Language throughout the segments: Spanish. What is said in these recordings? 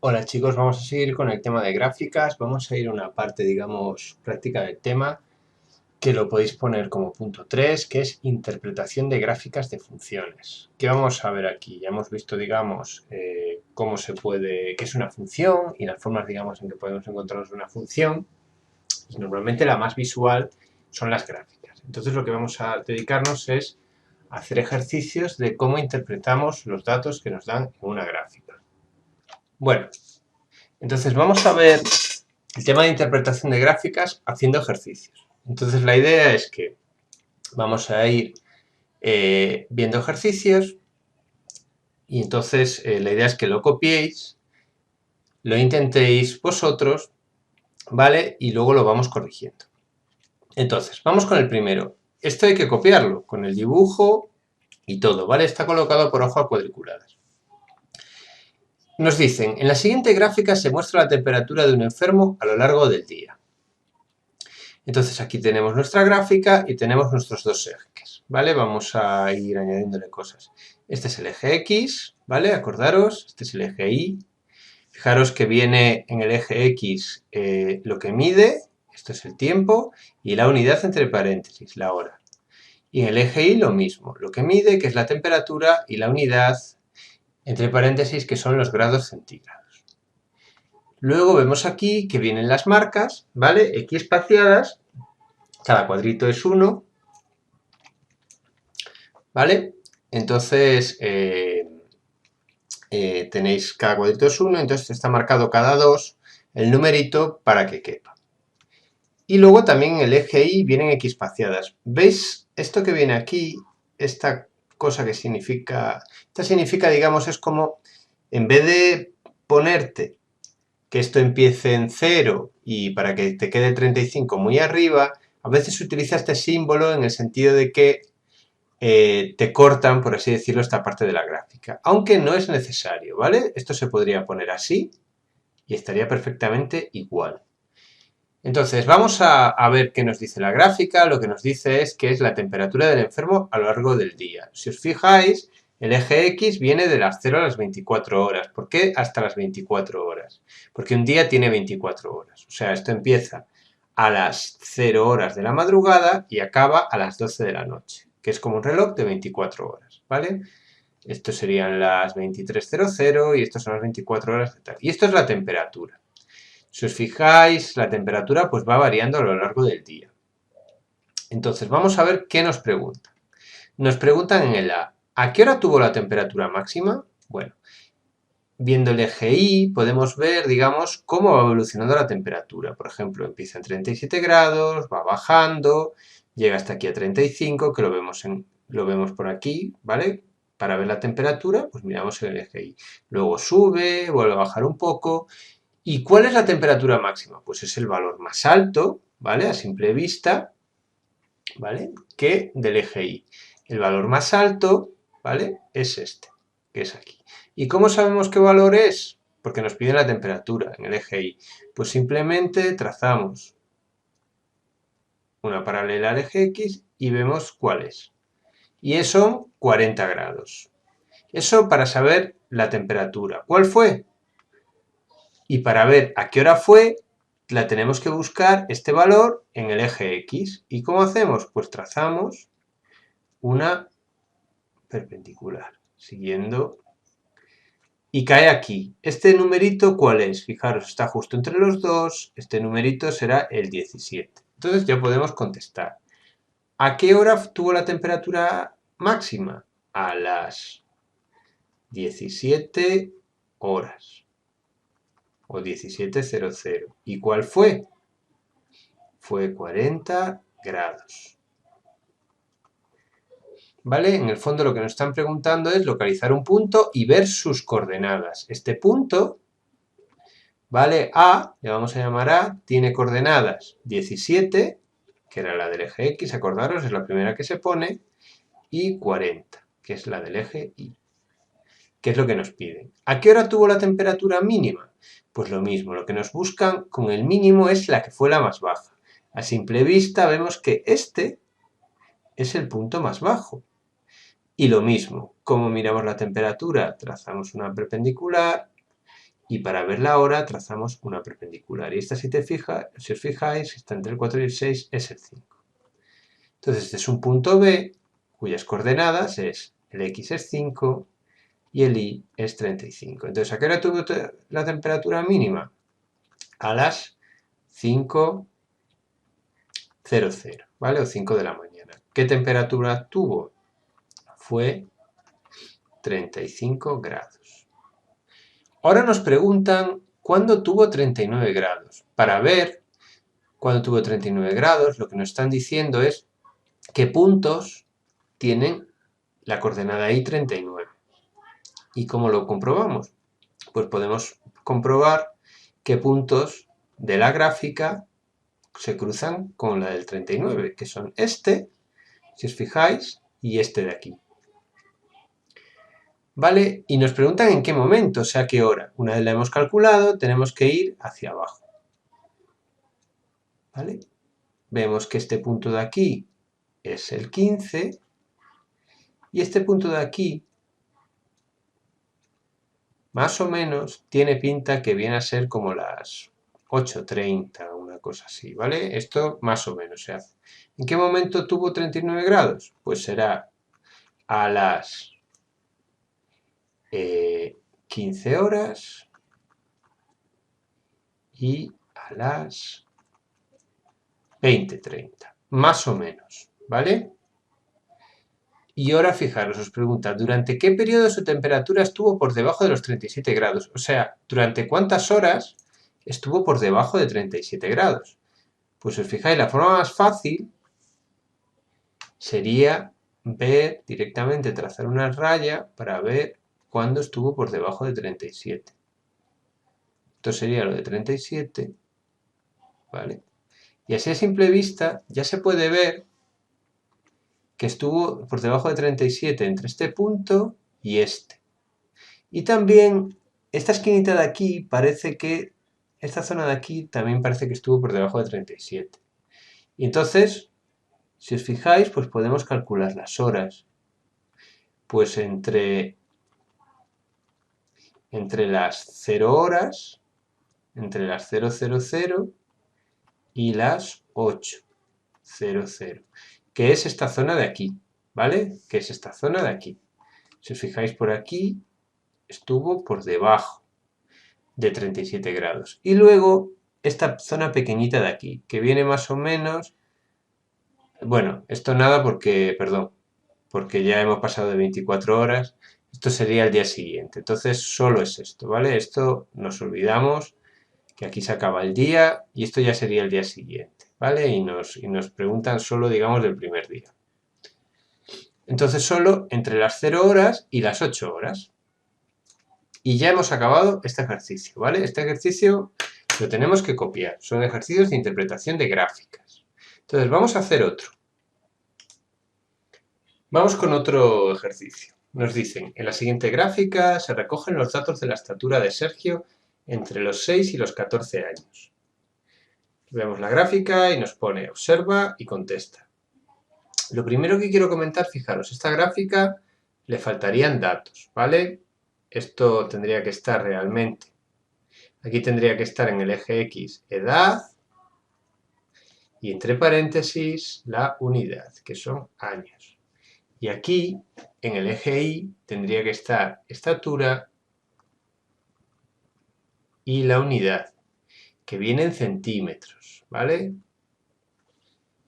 Hola chicos, vamos a seguir con el tema de gráficas. Vamos a ir a una parte, digamos, práctica del tema, que lo podéis poner como punto 3, que es interpretación de gráficas de funciones. ¿Qué vamos a ver aquí? Ya hemos visto, digamos, cómo se puede, qué es una función y las formas, digamos, en que podemos encontrarnos una función. Y normalmente la más visual son las gráficas. Entonces lo que vamos a dedicarnos es a hacer ejercicios de cómo interpretamos los datos que nos dan en una gráfica. Bueno, entonces vamos a ver el tema de interpretación de gráficas haciendo ejercicios. Entonces la idea es que vamos a ir viendo ejercicios y entonces la idea es que lo copiéis, lo intentéis vosotros, ¿vale? Y luego lo vamos corrigiendo. Entonces, vamos con el primero. Esto hay que copiarlo con el dibujo y todo, ¿vale? Está colocado por hojas cuadriculadas. Nos dicen, en la siguiente gráfica se muestra la temperatura de un enfermo a lo largo del día. Entonces aquí tenemos nuestra gráfica y tenemos nuestros dos ejes, ¿vale? Vamos a ir añadiéndole cosas. Este es el eje X, ¿vale? Acordaros, este es el eje Y. Fijaros que viene en el eje X lo que mide, esto es el tiempo, y la unidad entre paréntesis, la hora. Y en el eje Y lo mismo, lo que mide, que es la temperatura, y la unidad entre paréntesis, que son los grados centígrados. Luego vemos aquí que vienen las marcas, ¿vale? X espaciadas. Cada cuadrito es 1, ¿vale? Entonces, tenéis cada cuadrito es 1, entonces está marcado cada 2 el numerito para que quepa. Y luego también en el eje Y vienen equispaciadas. ¿Veis esto que viene aquí? Esta cosa que significa... Esta significa, digamos, es como, en vez de ponerte que esto empiece en 0 y para que te quede 35 muy arriba, a veces se utiliza este símbolo en el sentido de que te cortan, por así decirlo, esta parte de la gráfica. Aunque no es necesario, ¿vale? Esto se podría poner así y estaría perfectamente igual. Entonces, vamos a ver qué nos dice la gráfica. Lo que nos dice es que es la temperatura del enfermo a lo largo del día. Si os fijáis, el eje X viene de las 0 a las 24 horas. ¿Por qué hasta las 24 horas? Porque un día tiene 24 horas. O sea, esto empieza a las 0 horas de la madrugada y acaba a las 12 de la noche, que es como un reloj de 24 horas, ¿vale? Esto serían las 23:00 y esto son las 24 horas de tal. Y esto es la temperatura. Si os fijáis, la temperatura pues va variando a lo largo del día. Entonces, vamos a ver qué nos preguntan. Nos preguntan en el ¿a qué hora tuvo la temperatura máxima? Bueno, viendo el eje Y podemos ver, digamos, cómo va evolucionando la temperatura. Por ejemplo, empieza en 37 grados, va bajando, llega hasta aquí a 35, que lo vemos por aquí, ¿vale? Para ver la temperatura, pues miramos el eje Y. Luego sube, vuelve a bajar un poco. ¿Y cuál es la temperatura máxima? Pues es el valor más alto, ¿vale? A simple vista, ¿vale? Que del eje Y. El valor más alto, ¿vale? Es este, que es aquí. ¿Y cómo sabemos qué valor es? Porque nos piden la temperatura en el eje Y. Pues simplemente trazamos una paralela al eje X y vemos cuál es. Y eso son 40 grados. Eso para saber la temperatura. ¿Cuál fue? Y para ver a qué hora fue, la tenemos que buscar este valor en el eje X. ¿Y cómo hacemos? Pues trazamos una perpendicular, siguiendo, y cae aquí. ¿Este numerito cuál es? Fijaros, está justo entre los dos, este numerito será el 17. Entonces ya podemos contestar. ¿A qué hora tuvo la temperatura máxima? A las 17 horas o 17:00. ¿Y cuál fue? Fue 40 grados. ¿Vale? En el fondo lo que nos están preguntando es localizar un punto y ver sus coordenadas. Este punto, ¿vale? A, le vamos a llamar A, tiene coordenadas 17, que era la del eje X, acordaros, es la primera que se pone, y 40, que es la del eje Y. ¿Qué es lo que nos piden? ¿A qué hora tuvo la temperatura mínima? Pues lo mismo, lo que nos buscan con el mínimo es la que fue la más baja. A simple vista vemos que este es el punto más bajo. Y lo mismo, como miramos la temperatura, trazamos una perpendicular Y para ver la hora trazamos una perpendicular. Y esta, si os fijáis, está entre el 4 y el 6, es el 5. Entonces, este es un punto B, cuyas coordenadas es el X es 5 y el Y es 35. Entonces, ¿a qué hora tuvo la temperatura mínima? A las 5:00, ¿vale? O 5 de la mañana. ¿Qué temperatura tuvo? Fue 35 grados. Ahora nos preguntan cuándo tuvo 39 grados. Para ver cuándo tuvo 39 grados, lo que nos están diciendo es qué puntos tienen la coordenada I39. ¿Y cómo lo comprobamos? Pues podemos comprobar qué puntos de la gráfica se cruzan con la del 39, que son este, si os fijáis, y este de aquí. ¿Vale? Y nos preguntan en qué momento, o sea, qué hora. Una vez la hemos calculado, tenemos que ir hacia abajo. ¿Vale? Vemos que este punto de aquí es el 15 y este punto de aquí, más o menos, tiene pinta que viene a ser como las 8:30, una cosa así, ¿vale? Esto más o menos se hace. ¿En qué momento tuvo 39 grados? Pues será a las 15 horas y a las 20:30, más o menos, ¿vale? Y ahora fijaros, os pregunta, ¿durante qué periodo su temperatura estuvo por debajo de los 37 grados? O sea, ¿durante cuántas horas estuvo por debajo de 37 grados? Pues os fijáis, la forma más fácil sería ver directamente, trazar una raya para ver cuándo estuvo por debajo de 37. Esto sería lo de 37, ¿vale? Y así a simple vista ya se puede ver que estuvo por debajo de 37 entre este punto y este. Y también esta esquinita de aquí parece que, esta zona de aquí también parece que estuvo por debajo de 37. Y entonces, si os fijáis, pues podemos calcular las horas. Pues entre las 0 horas, entre las 0:00 y las 8:00, que es esta zona de aquí, ¿vale? Que es esta zona de aquí. Si os fijáis por aquí, estuvo por debajo de 37 grados. Y luego esta zona pequeñita de aquí, que viene más o menos, bueno, esto nada porque, perdón, porque ya hemos pasado de 24 horas, esto sería el día siguiente. Entonces solo es esto, ¿vale? Esto nos olvidamos, que aquí se acaba el día y esto ya sería el día siguiente, ¿vale? Y nos preguntan solo, digamos, del primer día. Entonces solo entre las 0 horas y las 8 horas. Y ya hemos acabado este ejercicio, ¿vale? Este ejercicio lo tenemos que copiar. Son ejercicios de interpretación de gráficas. Entonces vamos a hacer otro. Vamos con otro ejercicio. Nos dicen, en la siguiente gráfica se recogen los datos de la estatura de Sergio entre los 6 y los 14 años. Vemos la gráfica y nos pone observa y contesta. Lo primero que quiero comentar, fijaros, esta gráfica le faltarían datos, ¿vale? Esto tendría que estar realmente. Aquí tendría que estar en el eje X edad y entre paréntesis la unidad, que son años. Y aquí en el eje Y tendría que estar estatura y la unidad, que viene en centímetros, ¿vale?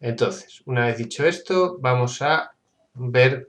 Entonces, una vez dicho esto, vamos a ver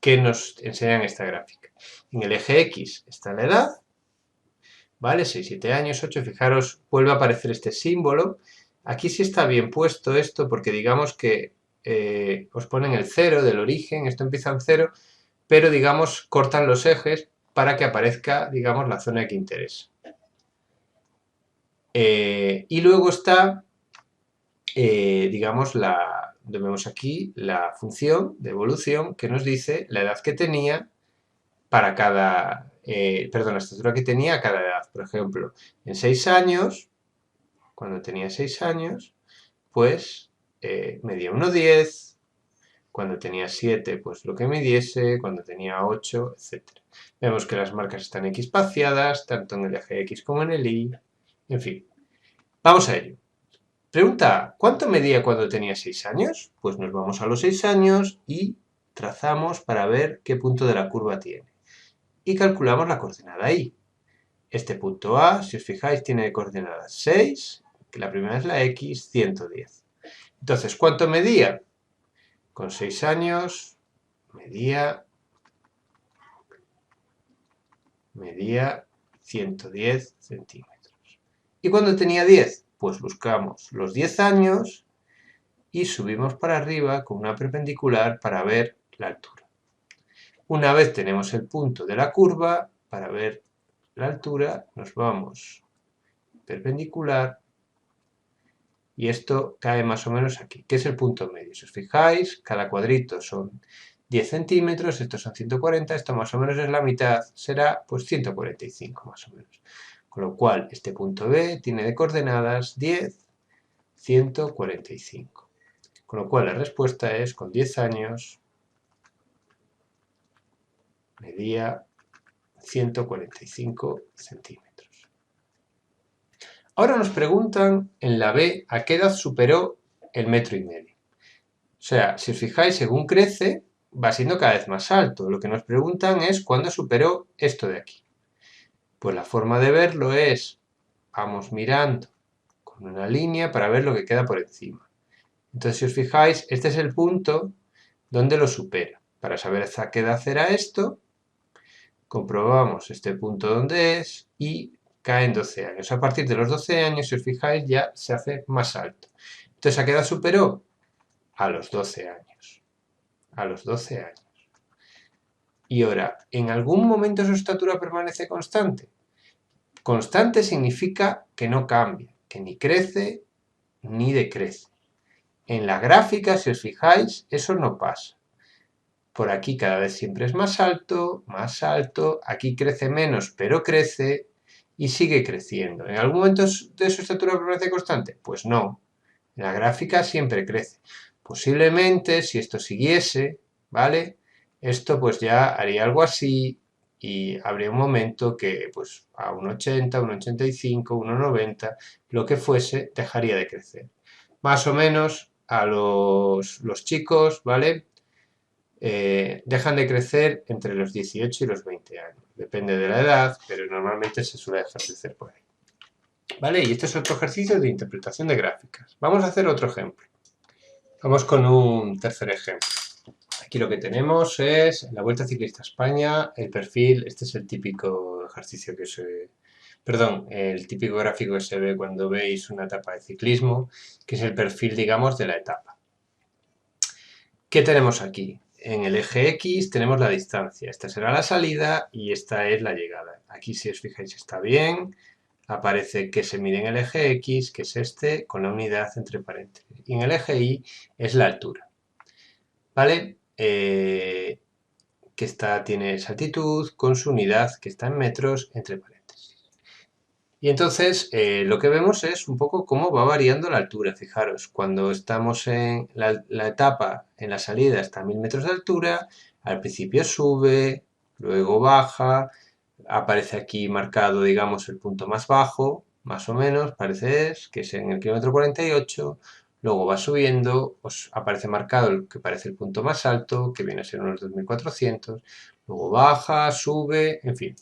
qué nos enseñan esta gráfica. En el eje X está la edad, ¿vale? 6, 7 años, 8, fijaros, vuelve a aparecer este símbolo. Aquí sí está bien puesto esto porque digamos que os ponen el 0 del origen, esto empieza en 0, pero digamos cortan los ejes para que aparezca, digamos, la zona que interesa. Y luego está, digamos, vemos aquí la función de evolución que nos dice la edad que tenía para cada, perdón, la estatura que tenía a cada edad. Por ejemplo, en 6 años, cuando tenía 6 años, pues medía 1,10, cuando tenía 7, pues lo que midiese, cuando tenía 8, etc. Vemos que las marcas están equispaciadas, tanto en el eje X como en el Y, en fin. Vamos a ello. Pregunta A, ¿cuánto medía cuando tenía 6 años? Pues nos vamos a los 6 años y trazamos para ver qué punto de la curva tiene. Y calculamos la coordenada Y. Este punto A, si os fijáis, tiene coordenadas 6, que la primera es la X, 110. Entonces, ¿cuánto medía? Con 6 años medía 110 centímetros. ¿Y cuando tenía 10? Pues buscamos los 10 años y subimos para arriba con una perpendicular para ver la altura. Una vez tenemos el punto de la curva, para ver la altura nos vamos perpendicular y esto cae más o menos aquí, que es el punto medio. Si os fijáis, cada cuadrito son 10 centímetros, estos son 140, esto más o menos es la mitad, será pues 145 más o menos. Con lo cual, este punto B tiene de coordenadas 10, 145. Con lo cual la respuesta es, con 10 años, medía 145 centímetros. Ahora nos preguntan en la B a qué edad superó el 1,5 metros. O sea, si os fijáis, según crece, va siendo cada vez más alto. Lo que nos preguntan es cuándo superó esto de aquí. Pues la forma de verlo es, vamos mirando con una línea para ver lo que queda por encima. Entonces, si os fijáis, este es el punto donde lo supera. Para saber hasta qué edad era esto, comprobamos este punto donde es y cae en 12 años. A partir de los 12 años, si os fijáis, ya se hace más alto. Entonces, ¿a qué edad superó? A los 12 años. A los 12 años. Y ahora, ¿en algún momento su estatura permanece constante? Constante significa que no cambia, que ni crece ni decrece. En la gráfica, si os fijáis, eso no pasa. Por aquí cada vez siempre es más alto, aquí crece menos, pero crece y sigue creciendo. ¿En algún momento de su estatura permanece constante? Pues no. En la gráfica siempre crece. Posiblemente, si esto siguiese, ¿vale? Esto pues ya haría algo así y habría un momento que pues a 1,80, 1,85, 1,90, lo que fuese, dejaría de crecer. Más o menos a los chicos, ¿vale? Dejan de crecer entre los 18 y los 20 años. Depende de la edad, pero normalmente se suele dejar crecer por ahí. ¿Vale? Y este es otro ejercicio de interpretación de gráficas. Vamos a hacer otro ejemplo. Vamos con un tercer ejemplo. Aquí lo que tenemos es la Vuelta Ciclista a España, el perfil, este es el típico ejercicio que se... Perdón, el típico gráfico que se ve cuando veis una etapa de ciclismo, que es el perfil, digamos, de la etapa. ¿Qué tenemos aquí? En el eje X tenemos la distancia, esta será la salida y esta es la llegada. Aquí, si os fijáis, está bien, aparece que se mide en el eje X, que es este, con la unidad entre paréntesis. Y en el eje Y es la altura. ¿Vale? Que tiene esa altitud con su unidad, que está en metros, entre paréntesis. Y entonces lo que vemos es un poco cómo va variando la altura. Fijaros, cuando estamos en la etapa, en la salida está a 1000 metros de altura, al principio sube, luego baja, aparece aquí marcado, digamos, el punto más bajo, más o menos, parece que es en el kilómetro 48, luego va subiendo, os aparece marcado el que parece el punto más alto, que viene a ser unos 2400, luego baja, sube, en fin.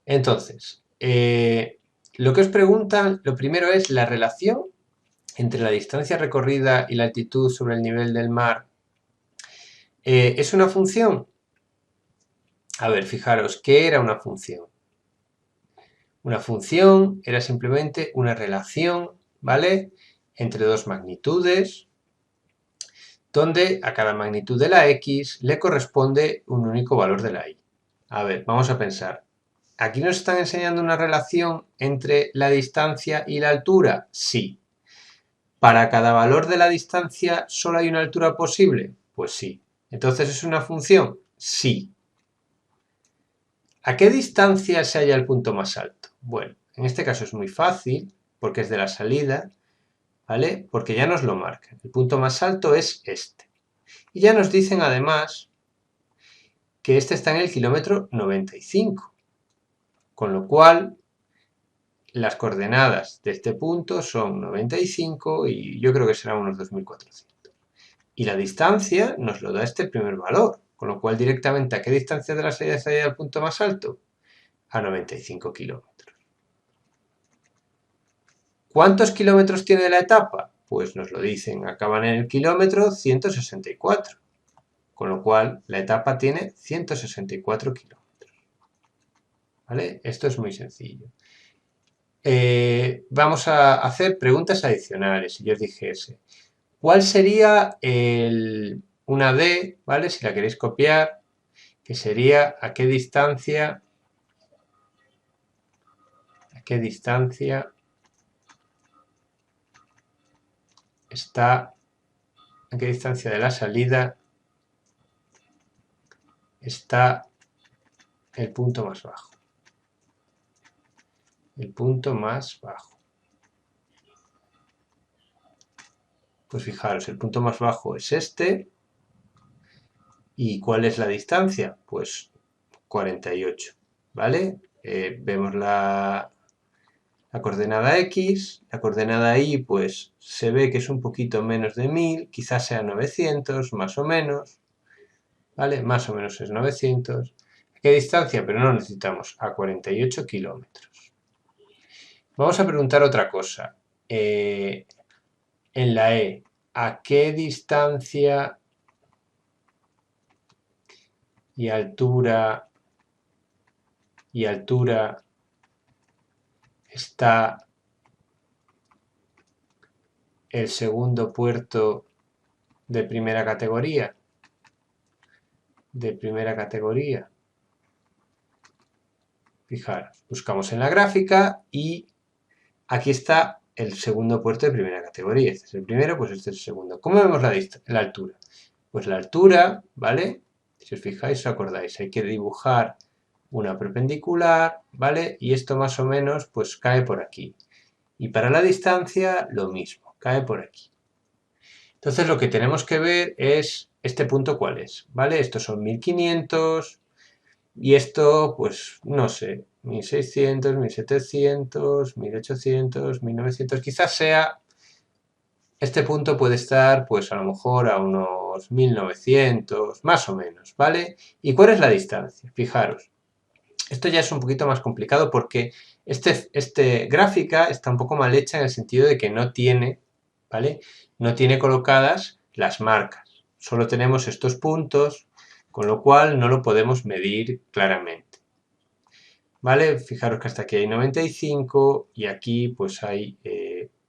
Entonces, lo que os preguntan, lo primero es la relación entre la distancia recorrida y la altitud sobre el nivel del mar. ¿Es una función? A ver, fijaros, ¿qué era una función? Una función era simplemente una relación, ¿vale?, entre dos magnitudes, donde a cada magnitud de la X le corresponde un único valor de la Y. A ver, vamos a pensar. ¿Aquí nos están enseñando una relación entre la distancia y la altura? Sí. ¿Para cada valor de la distancia solo hay una altura posible? Pues sí. ¿Entonces es una función? Sí. ¿A qué distancia se halla el punto más alto? Bueno, en este caso es muy fácil, porque es de la salida, ¿vale? Porque ya nos lo marca. El punto más alto es este. Y ya nos dicen además que este está en el kilómetro 95, con lo cual las coordenadas de este punto son 95 y yo creo que serán unos 2400. Y la distancia nos lo da este primer valor, con lo cual directamente ¿a qué distancia de la salida al punto más alto? A 95 kilómetros. ¿Cuántos kilómetros tiene la etapa? Pues nos lo dicen, acaban en el kilómetro 164, con lo cual la etapa tiene 164 kilómetros. ¿Vale? Esto es muy sencillo. Vamos a hacer preguntas adicionales. Si yo os dijese, ¿cuál sería una D, ¿vale? Si la queréis copiar, que sería a qué distancia está, a qué distancia de la salida está el punto más bajo. El punto más bajo. Pues fijaros, el punto más bajo es este. ¿Y cuál es la distancia? Pues 48, ¿vale? Vemos la coordenada X, la coordenada Y, pues se ve que es un poquito menos de 1000, quizás sea 900, más o menos, ¿vale? Más o menos es 900. ¿A qué distancia? Pero no necesitamos, a 48 kilómetros. Vamos a preguntar otra cosa. En la E, ¿a qué distancia y altura está el segundo puerto de primera categoría? Fijaros, buscamos en la gráfica y aquí está el segundo puerto de primera categoría. Este es el primero, pues este es el segundo. ¿Cómo vemos la altura? Pues la altura, ¿vale? Si os fijáis, os acordáis, hay que dibujar una perpendicular, ¿vale? Y esto más o menos, pues cae por aquí. Y para la distancia, lo mismo, cae por aquí. Entonces lo que tenemos que ver es este punto cuál es, ¿vale? Estos son 1500 y esto, pues, no sé, 1600, 1700, 1800, 1900, quizás sea, este punto puede estar, pues, a lo mejor a unos 1900, más o menos, ¿vale? ¿Y cuál es la distancia? Fijaros, esto ya es un poquito más complicado porque este gráfica está un poco mal hecha en el sentido de que no tiene, ¿vale? No tiene colocadas las marcas. Solo tenemos estos puntos, con lo cual no lo podemos medir claramente. ¿Vale? Fijaros que hasta aquí hay 95 y aquí pues hay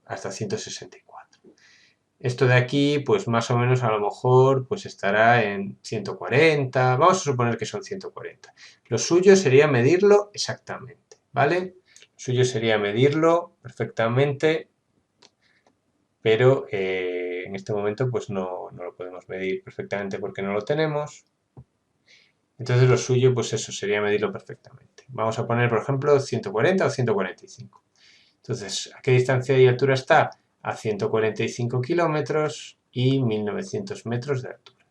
hasta 164. Esto de aquí, pues más o menos a lo mejor pues estará en 140, vamos a suponer que son 140. Lo suyo sería medirlo exactamente, ¿vale? Lo suyo sería medirlo perfectamente, pero en este momento pues no lo podemos medir perfectamente porque no lo tenemos. Entonces lo suyo pues eso sería medirlo perfectamente. Vamos a poner por ejemplo 140 o 145. Entonces, ¿a qué distancia y altura está? A 145 kilómetros y 1900 metros de altura.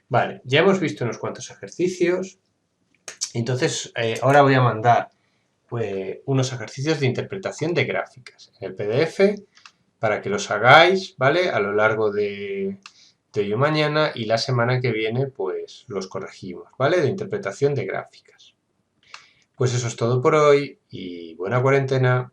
Vale, ya hemos visto unos cuantos ejercicios. Entonces, ahora voy a mandar unos ejercicios de interpretación de gráficas en el PDF para que los hagáis, ¿vale? A lo largo de hoy o mañana y la semana que viene, pues los corregimos, ¿vale? De interpretación de gráficas. Pues eso es todo por hoy y buena cuarentena.